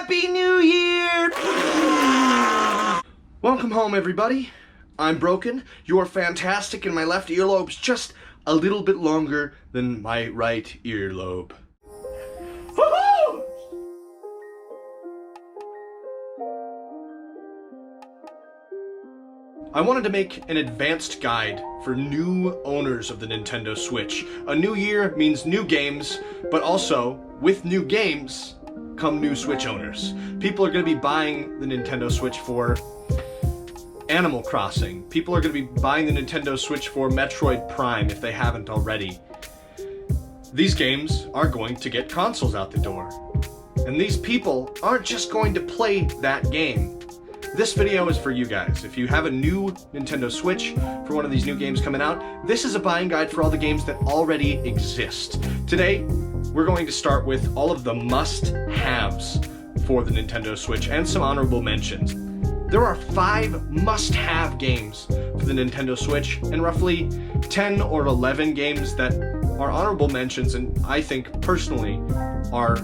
Happy New Year! Welcome home, everybody. I'm broken, you're fantastic, and my left earlobe's just a little bit longer than my right earlobe. Woohoo! I wanted to make an advanced guide for new owners of the Nintendo Switch. A new year means new games, but also, with new games, come new Switch owners. People are going to be buying the Nintendo Switch for Animal Crossing. People are going to be buying the Nintendo Switch for Metroid Prime if they haven't already. These games are going to get consoles out the door. And these people aren't just going to play that game. This video is for you guys. If you have a new Nintendo Switch for one of these new games coming out, this is a buying guide for all the games that already exist. Today, we're going to start with all of the must-haves for the Nintendo Switch and some honorable mentions. There are 5 must-have games for the Nintendo Switch and roughly 10 or 11 games that are honorable mentions and I think personally are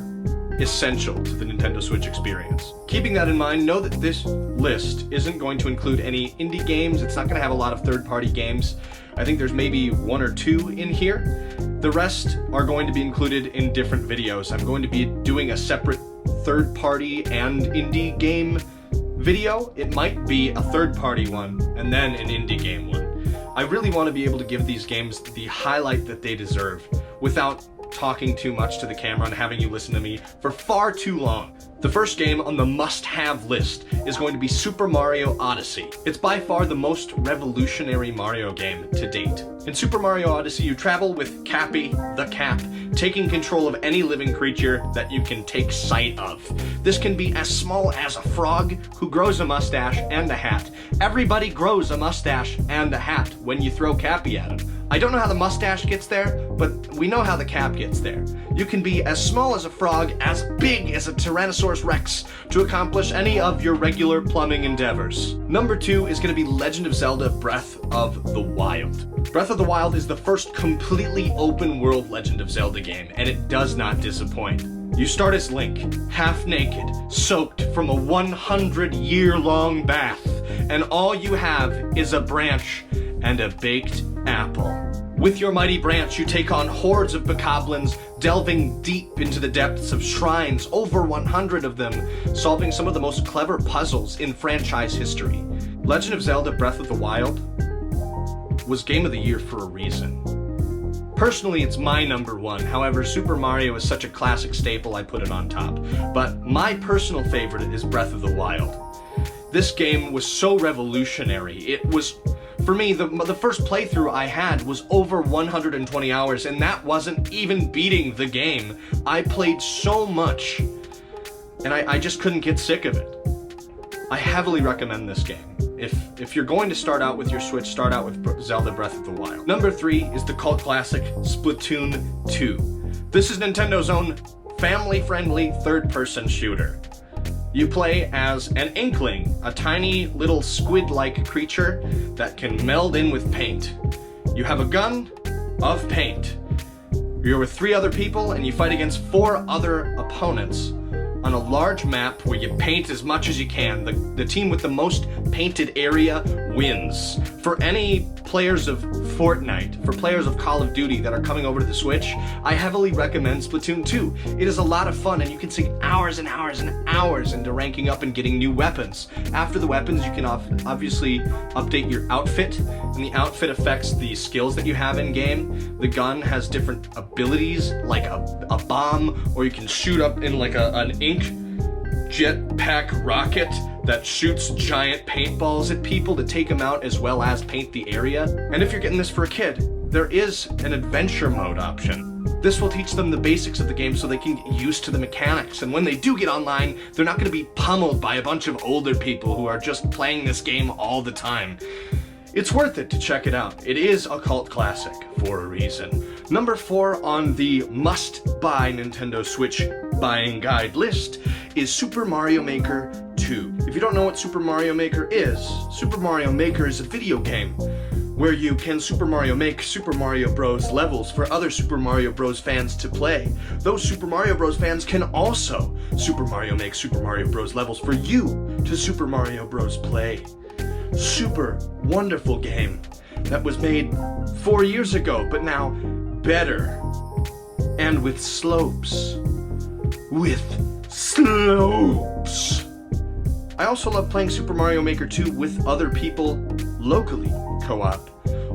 essential to the Nintendo Switch experience. Keeping that in mind, know that this list isn't going to include any indie games. It's not going to have a lot of third-party games. I think there's maybe 1 or 2 in here. The rest are going to be included in different videos. I'm going to be doing a separate third-party and indie game video. It might be a third-party one and then an indie game one. I really want to be able to give these games the highlight that they deserve without talking too much to the camera and having you listen to me for far too long. The first game on the must-have list is going to be Super Mario Odyssey. It's by far the most revolutionary Mario game to date. In Super Mario Odyssey, you travel with Cappy, the Cap, taking control of any living creature that you can take sight of. This can be as small as a frog who grows a mustache and a hat. Everybody grows a mustache and a hat when you throw Cappy at him. I don't know how the mustache gets there, but we know how the cap gets there. You can be as small as a frog, as big as a Tyrannosaurus Rex, to accomplish any of your regular plumbing endeavors. Number 2 is going to be Legend of Zelda Breath of the Wild. Breath of the Wild is the first completely open-world Legend of Zelda game, and it does not disappoint. You start as Link, half naked, soaked from a 100-year-long bath, and all you have is a branch and a baked apple. With your mighty branch, you take on hordes of bokoblins, delving deep into the depths of shrines, over 100 of them, solving some of the most clever puzzles in franchise history. Legend of Zelda Breath of the Wild was Game of the Year for a reason. Personally, it's my number 1. However, Super Mario is such a classic staple, I put it on top. But my personal favorite is Breath of the Wild. This game was so revolutionary. It was, for me, the first playthrough I had was over 120 hours, and that wasn't even beating the game. I played so much, and I just couldn't get sick of it. I heavily recommend this game. If you're going to start out with your Switch, start out with Zelda Breath of the Wild. Number 3 is the cult classic Splatoon 2. This is Nintendo's own family-friendly third-person shooter. You play as an Inkling, a tiny little squid-like creature that can meld in with paint. You have a gun of paint. You're with 3 other people and you fight against 4 other opponents on a large map where you paint as much as you can. The team with the most painted area wins. For any players of Fortnite, for players of Call of Duty that are coming over to the Switch, I heavily recommend Splatoon 2. It is a lot of fun and you can sink hours and hours and hours into ranking up and getting new weapons. After the weapons, you can obviously update your outfit, and the outfit affects the skills that you have in game. The gun has different abilities, like a bomb, or you can shoot up in like an ink jetpack rocket that shoots giant paintballs at people to take them out as well as paint the area. And if you're getting this for a kid, there is an adventure mode option. This will teach them the basics of the game so they can get used to the mechanics, and when they do get online, they're not going to be pummeled by a bunch of older people who are just playing this game all the time. It's worth it to check it out. It is a cult classic for a reason. Number 4 on the must-buy Nintendo Switch buying guide list is Super Mario Maker 2. If you don't know what Super Mario Maker is a video game where you can make Super Mario Bros. Levels for other Super Mario Bros. Fans to play. Those Super Mario Bros. Fans can also make Super Mario Bros. Levels for you to Super Mario Bros. Play. Super wonderful game that was made 4 years ago, but now better. And with slopes. I also love playing Super Mario Maker 2 with other people locally, co-op,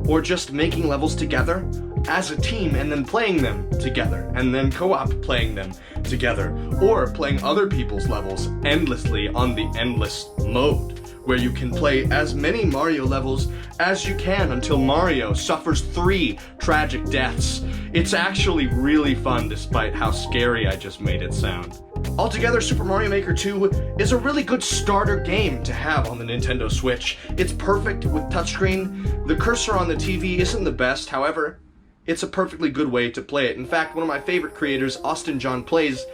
or just making levels together as a team and then playing them together, and then co-op playing them together, or playing other people's levels endlessly on the endless mode, where you can play as many Mario levels as you can until Mario suffers 3 tragic deaths. It's actually really fun despite how scary I just made it sound. Altogether, Super Mario Maker 2 is a really good starter game to have on the Nintendo Switch. It's perfect with touchscreen. The cursor on the TV isn't the best, however, it's a perfectly good way to play it. In fact, one of my favorite creators, Austin John Plays,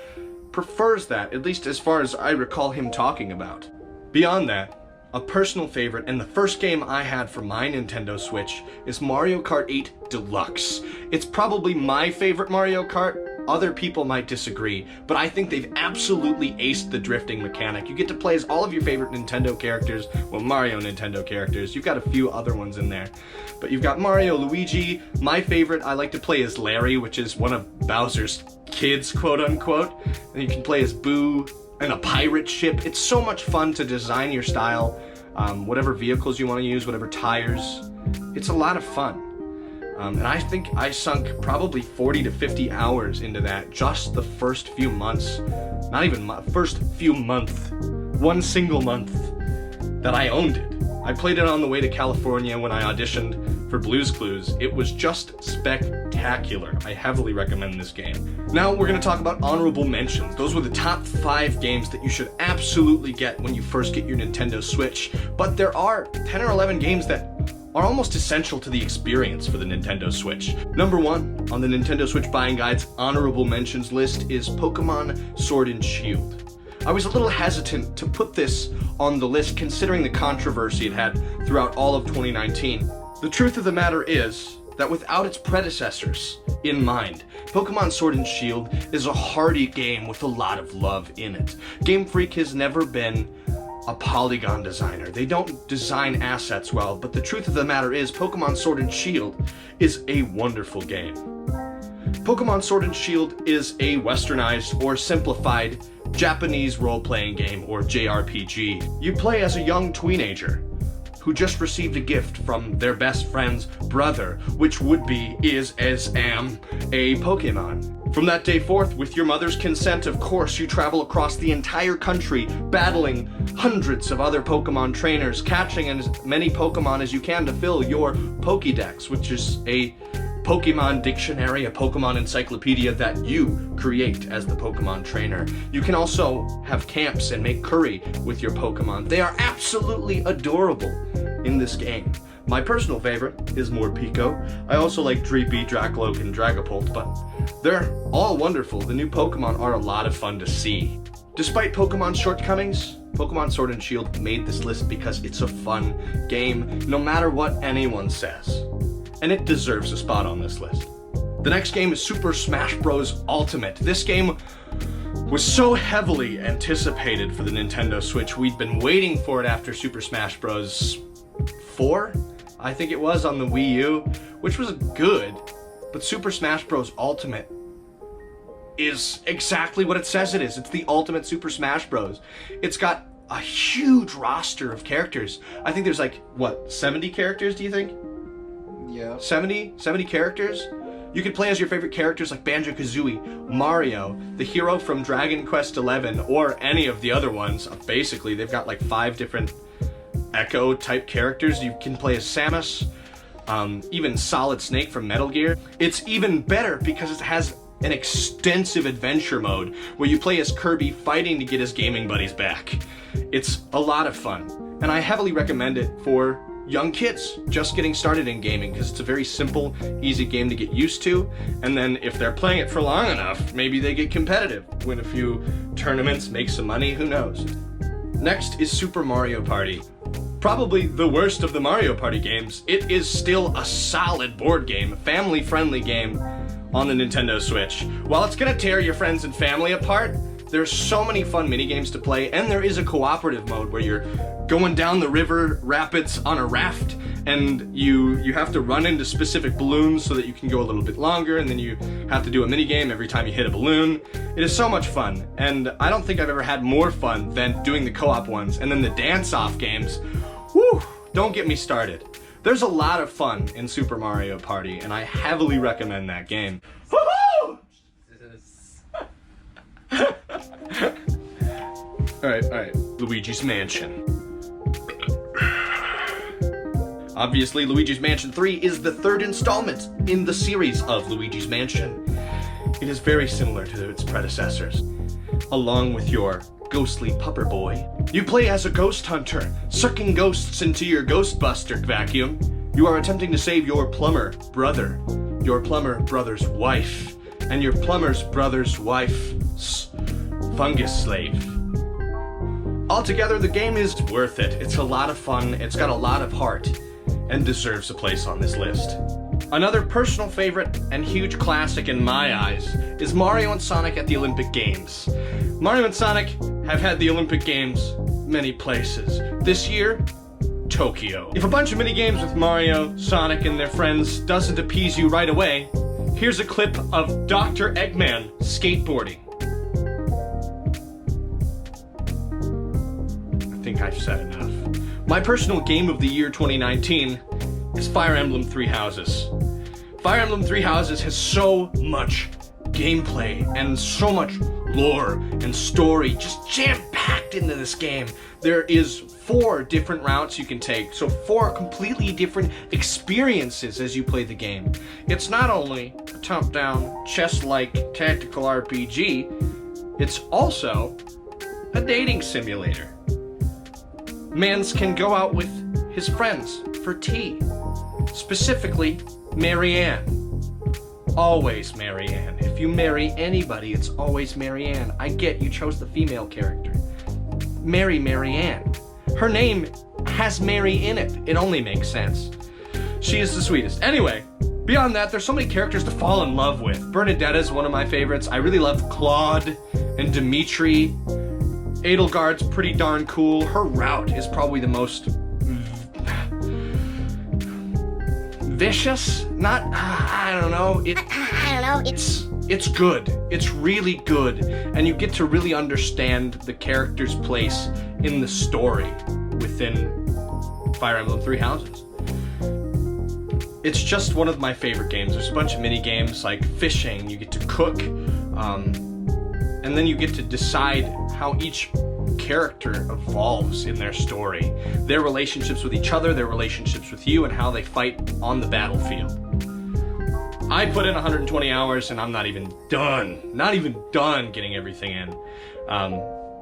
prefers that, at least as far as I recall him talking about. Beyond that, a personal favorite and the first game I had for my Nintendo Switch is Mario Kart 8 Deluxe. It's probably my favorite Mario Kart. Other people might disagree, but I think they've absolutely aced the drifting mechanic. You get to play as all of your favorite Nintendo characters, well, Mario Nintendo characters. You've got a few other ones in there, but you've got Mario, Luigi. My favorite, I like to play as Larry, which is one of Bowser's kids, quote unquote. And you can play as Boo and a pirate ship. It's so much fun to design your style, whatever vehicles you want to use, whatever tires. It's a lot of fun. And I think I sunk probably 40 to 50 hours into that just the first few months. Not even first few months. One single month that I owned it. I played it on the way to California when I auditioned for Blue's Clues. It was just spectacular. I heavily recommend this game. Now we're going to talk about honorable mentions. Those were the top 5 games that you should absolutely get when you first get your Nintendo Switch. But there are 10 or 11 games that are almost essential to the experience for the Nintendo Switch. Number 1 on the Nintendo Switch Buying Guide's honorable mentions list is Pokemon Sword and Shield. I was a little hesitant to put this on the list considering the controversy it had throughout all of 2019. The truth of the matter is that without its predecessors in mind, Pokemon Sword and Shield is a hearty game with a lot of love in it. Game Freak has never been a polygon designer. They don't design assets well, but the truth of the matter is Pokemon Sword and Shield is a wonderful game. Pokemon Sword and Shield is a westernized or simplified Japanese role-playing game, or JRPG. You play as a young teenager who just received a gift from their best friend's brother, which is a Pokemon. From that day forth, with your mother's consent, of course, you travel across the entire country, battling hundreds of other Pokemon trainers, catching as many Pokemon as you can to fill your Pokédex, which is a Pokemon dictionary, a Pokemon encyclopedia that you create as the Pokemon trainer. You can also have camps and make curry with your Pokemon. They are absolutely adorable in this game. My personal favorite is Morpeko. I also like Dreepy, Dracloak, and Dragapult, but they're all wonderful. The new Pokemon are a lot of fun to see. Despite Pokemon's shortcomings, Pokemon Sword and Shield made this list because it's a fun game, no matter what anyone says. And it deserves a spot on this list. The next game is Super Smash Bros. Ultimate. This game was so heavily anticipated for the Nintendo Switch. We'd been waiting for it after Super Smash Bros. 4, I think it was, on the Wii U, which was good, but Super Smash Bros. Ultimate is exactly what it says it is. It's the ultimate Super Smash Bros. It's got a huge roster of characters. I think there's like, what, 70 characters, do you think? Yeah. 70 characters? You could play as your favorite characters like Banjo-Kazooie, Mario, the hero from Dragon Quest XI, or any of the other ones. Basically, they've got like 5 different Echo-type characters. You can play as Samus, even Solid Snake from Metal Gear. It's even better because it has an extensive adventure mode where you play as Kirby fighting to get his gaming buddies back. It's a lot of fun, and I heavily recommend it for young kids just getting started in gaming because it's a very simple, easy game to get used to, and then if they're playing it for long enough, maybe they get competitive, win a few tournaments, make some money, who knows. Next is Super Mario Party. probably the worst of the Mario Party games, it is still a solid board game, family-friendly game on the Nintendo Switch. While it's gonna tear your friends and family apart, there's so many fun minigames to play, and there is a cooperative mode where you're going down the river rapids on a raft, and you have to run into specific balloons so that you can go a little bit longer, and then you have to do a minigame every time you hit a balloon. It is so much fun, and I don't think I've ever had more fun than doing the co-op ones. And then the dance-off games, whew, don't get me started. There's a lot of fun in Super Mario Party, and I heavily recommend that game. Woohoo! Alright. Luigi's Mansion. Obviously, Luigi's Mansion 3 is the third installment in the series of Luigi's Mansion. It is very similar to its predecessors. Along with your ghostly pupper boy, you play as a ghost hunter, sucking ghosts into your Ghostbuster vacuum. You are attempting to save your plumber brother, your plumber brother's wife, and your plumber's brother's wife's fungus slave. Altogether, the game is worth it. It's a lot of fun, it's got a lot of heart, and deserves a place on this list. Another personal favorite and huge classic in my eyes is Mario and Sonic at the Olympic Games. Mario and Sonic have had the Olympic Games many places. This year, Tokyo. If a bunch of minigames with Mario, Sonic, and their friends doesn't appease you right away, here's a clip of Dr. Eggman skateboarding. I think I've said enough. My personal game of the year 2019 is Fire Emblem Three Houses. Fire Emblem Three Houses has so much gameplay and so much lore and story just jam-packed into this game. There is 4 different routes you can take, so 4 completely different experiences as you play the game. It's not only a top-down, chess-like tactical RPG, it's also a dating simulator. Mans can go out with his friends for tea. Specifically, Marianne. Always Marianne. If you marry anybody, it's always Marianne. I get you chose the female character. Marry Marianne. Her name has Mary in it. It only makes sense. She is the sweetest. Anyway, beyond that, there's so many characters to fall in love with. Bernadette is one of my favorites. I really love Claude and Dimitri. Edelgard's pretty darn cool. Her route is probably the most vicious? Not, I don't know. It's good. It's really good. And you get to really understand the character's place in the story within Fire Emblem Three Houses. It's just one of my favorite games. There's a bunch of mini games like fishing. You get to cook. And then you get to decide how each character evolves in their story, their relationships with each other, their relationships with you, and how they fight on the battlefield. I put in 120 hours and I'm not even done getting everything in.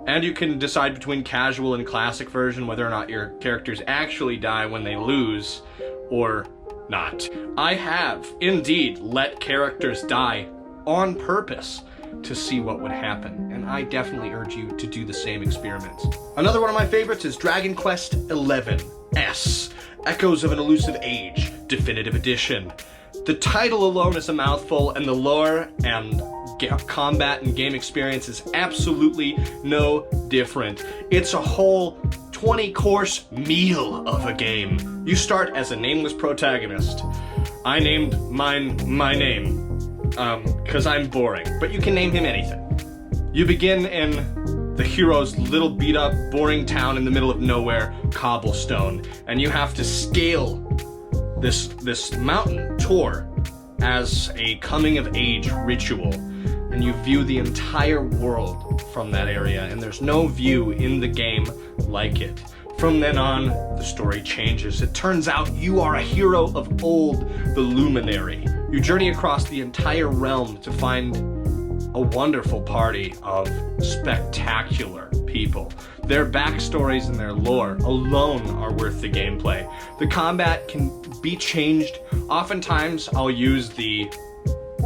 And you can decide between casual and classic version whether or not your characters actually die when they lose or not. I have indeed let characters die on purpose to see what would happen, and I definitely urge you to do the same experiments. Another one of my favorites is Dragon Quest XI S, Echoes of an Elusive Age, Definitive Edition. The title alone is a mouthful, and the lore and combat and game experience is absolutely no different. It's a whole 20-course meal of a game. You start as a nameless protagonist. I named mine my name. Because I'm boring, but you can name him anything. You begin in the hero's little beat-up, boring town in the middle of nowhere, Cobblestone, and you have to scale this mountain tour as a coming-of-age ritual, and you view the entire world from that area, and there's no view in the game like it. From then on, the story changes. It turns out you are a hero of old, the Luminary. You journey across the entire realm to find a wonderful party of spectacular people. Their backstories and their lore alone are worth the gameplay. The combat can be changed. Oftentimes, I'll use the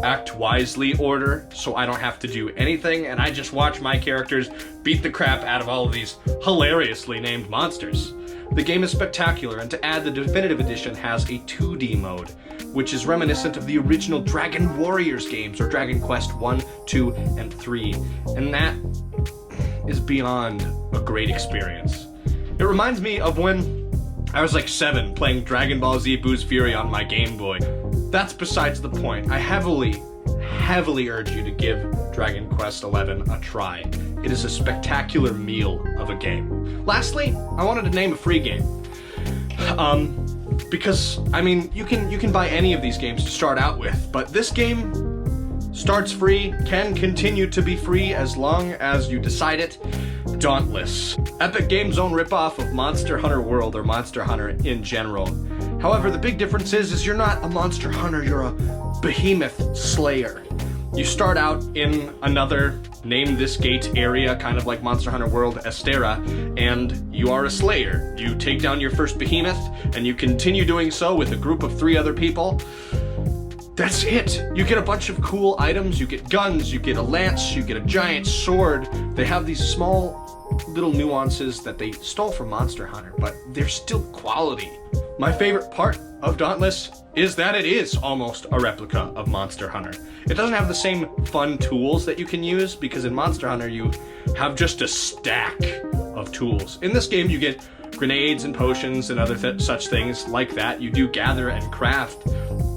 act wisely order so I don't have to do anything, and I just watch my characters beat the crap out of all of these hilariously named monsters. The game is spectacular, and to add, the Definitive Edition has a 2D mode, which is reminiscent of the original Dragon Warriors games, or Dragon Quest 1, 2, and 3, and that is beyond a great experience. It reminds me of when I was like 7 playing Dragon Ball Z Boo's Fury on my Game Boy. That's besides the point. I heavily urge you to give Dragon Quest XI a try. It is a spectacular meal of a game. Lastly, I wanted to name a free game. Because, I mean, you can buy any of these games to start out with, but this game starts free, can continue to be free as long as you decide it. Dauntless. Epic Games' own ripoff of Monster Hunter World, or Monster Hunter in general. However, the big difference is you're not a monster hunter, you're a behemoth slayer. You start out in another Name This Gate area, kind of like Monster Hunter World Estera, and you are a slayer. You take down your first behemoth, and you continue doing so with a group of 3 other people. That's it! You get a bunch of cool items, you get guns, you get a lance, you get a giant sword. They have these small little nuances that they stole from Monster Hunter, but they're still quality. My favorite part of Dauntless is that it is almost a replica of Monster Hunter. It doesn't have the same fun tools that you can use, because in Monster Hunter you have just a stack of tools. In this game you get grenades and potions and other such things like that. You do gather and craft.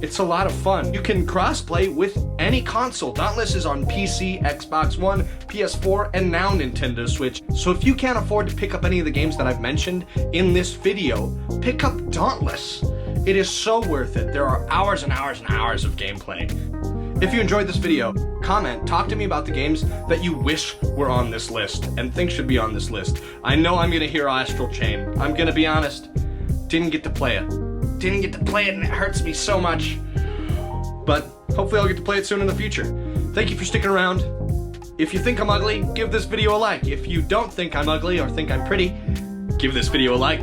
It's a lot of fun. You can crossplay with any console. Dauntless is on PC, Xbox One, PS4, and now Nintendo Switch. So if you can't afford to pick up any of the games that I've mentioned in this video, pick up Dauntless. It is so worth it. There are hours and hours and hours of gameplay. If you enjoyed this video, comment, talk to me about the games that you wish were on this list and think should be on this list. I know I'm gonna hear Astral Chain. I'm gonna be honest, didn't get to play it. Didn't get to play it and it hurts me so much. But hopefully I'll get to play it soon in the future. Thank you for sticking around. If you think I'm ugly, give this video a like. If you don't think I'm ugly or think I'm pretty, give this video a like.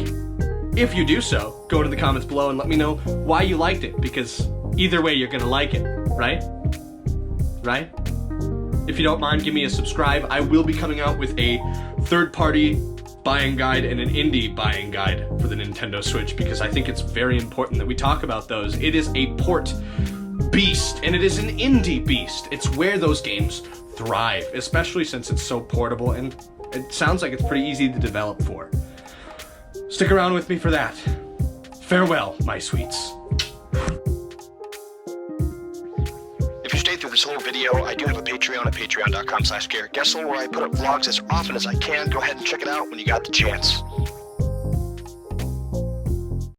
If you do so, go to the comments below and let me know why you liked it, because either way you're gonna like it, right? Right? If you don't mind, give me a subscribe. I will be coming out with a third-party buying guide and an indie buying guide for the Nintendo Switch, because I think it's very important that we talk about those. It is a port beast, and it is an indie beast. It's where those games thrive, especially since it's so portable, and it sounds like it's pretty easy to develop for. Stick around with me for that. Farewell, my sweets. If you stayed through this whole video, I do have a Patreon at patreon.com/GarrettGessel, where I put up vlogs as often as I can. Go ahead and check it out when you got the chance.